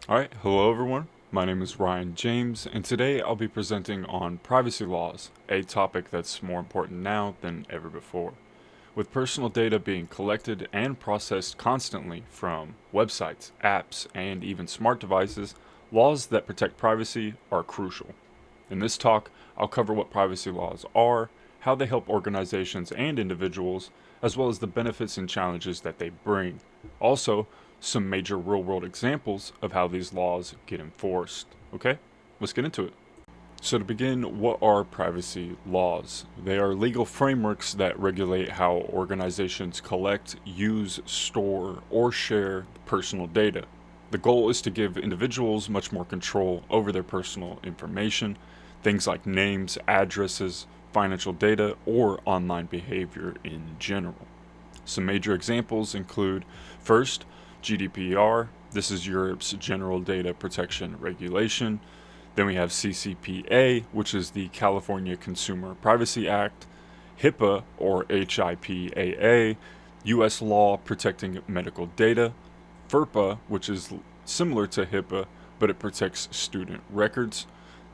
Alright, hello everyone. My name is Ryan James, and today I'll be presenting on privacy laws, a topic that's more important now than ever before. With personal data being collected and processed constantly from websites, apps, and even smart devices, laws that protect privacy are crucial. In this talk, I'll cover what privacy laws are, how they help organizations and individuals, as well as the benefits and challenges that they bring. Also, some major real-world examples of how these laws get enforced. Okay, let's get into it. So to begin, what are privacy laws? They are legal frameworks that regulate how organizations collect, use, store, or share personal data. The goal is to give individuals much more control over their personal information, things like names, addresses, financial data, or online behavior in general. Some major examples include, first, GDPR. This is Europe's General Data Protection Regulation. Then we have CCPA, which is the California Consumer Privacy Act. HIPAA, or HIPAA, U.S. law protecting medical data. FERPA, which is similar to HIPAA, but it protects student records.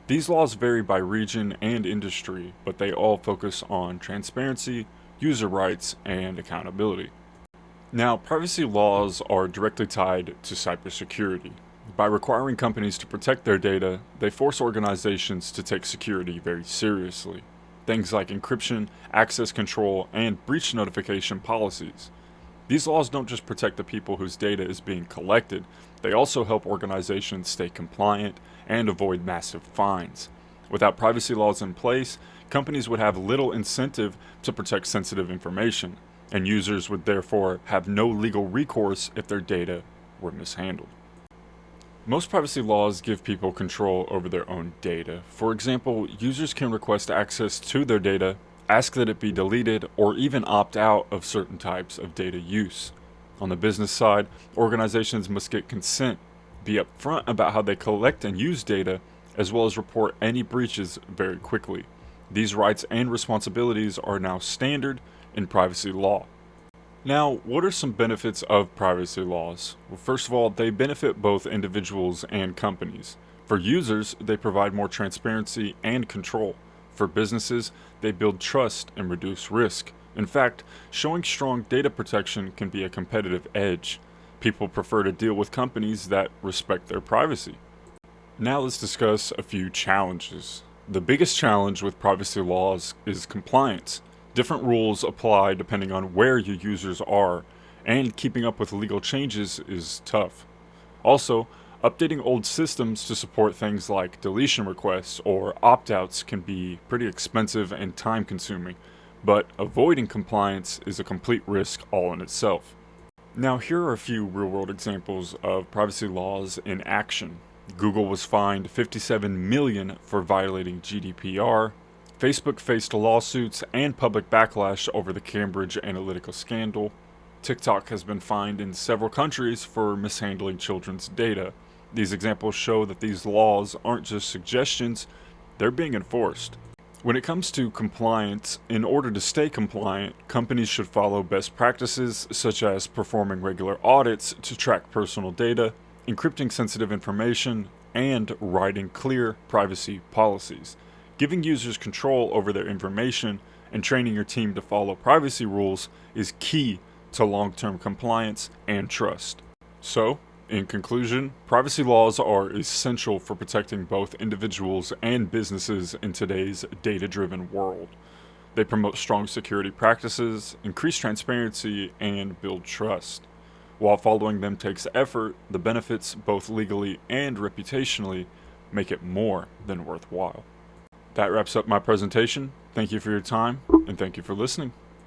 These laws vary by region and industry, but they all focus on transparency, user rights, and accountability. Now, privacy laws are directly tied to cybersecurity. By requiring companies to protect their data, they force organizations to take security very seriously. Things like encryption, access control, and breach notification policies. These laws don't just protect the people whose data is being collected, they also help organizations stay compliant and avoid massive fines. Without privacy laws in place, companies would have little incentive to protect sensitive information, and users would therefore have no legal recourse if their data were mishandled. Most privacy laws give people control over their own data. For example, users can request access to their data, ask that it be deleted, or even opt out of certain types of data use. On the business side, organizations must get consent, be upfront about how they collect and use data, as well as report any breaches very quickly. These rights and responsibilities are now standard in privacy law. Now, what are some benefits of privacy laws? Well, first of all, they benefit both individuals and companies. For users, they provide more transparency and control. For businesses, they build trust and reduce risk. In fact, showing strong data protection can be a competitive edge. People prefer to deal with companies that respect their privacy. Now let's discuss a few challenges. The biggest challenge with privacy laws is compliance. Different rules apply depending on where your users are, and keeping up with legal changes is tough. Also, updating old systems to support things like deletion requests or opt-outs can be pretty expensive and time-consuming, but avoiding compliance is a complete risk all in itself. Now, here are a few real-world examples of privacy laws in action. Google was fined $57 million for violating GDPR. Facebook faced lawsuits and public backlash over the Cambridge Analytica scandal. TikTok has been fined in several countries for mishandling children's data. These examples show that these laws aren't just suggestions, they're being enforced. When it comes to compliance, in order to stay compliant, companies should follow best practices such as performing regular audits to track personal data, encrypting sensitive information, and writing clear privacy policies. Giving users control over their information and training your team to follow privacy rules is key to long-term compliance and trust. So, in conclusion, privacy laws are essential for protecting both individuals and businesses in today's data-driven world. They promote strong security practices, increase transparency, and build trust. While following them takes effort, the benefits, both legally and reputationally, make it more than worthwhile. That wraps up my presentation. Thank you for your time, and thank you for listening.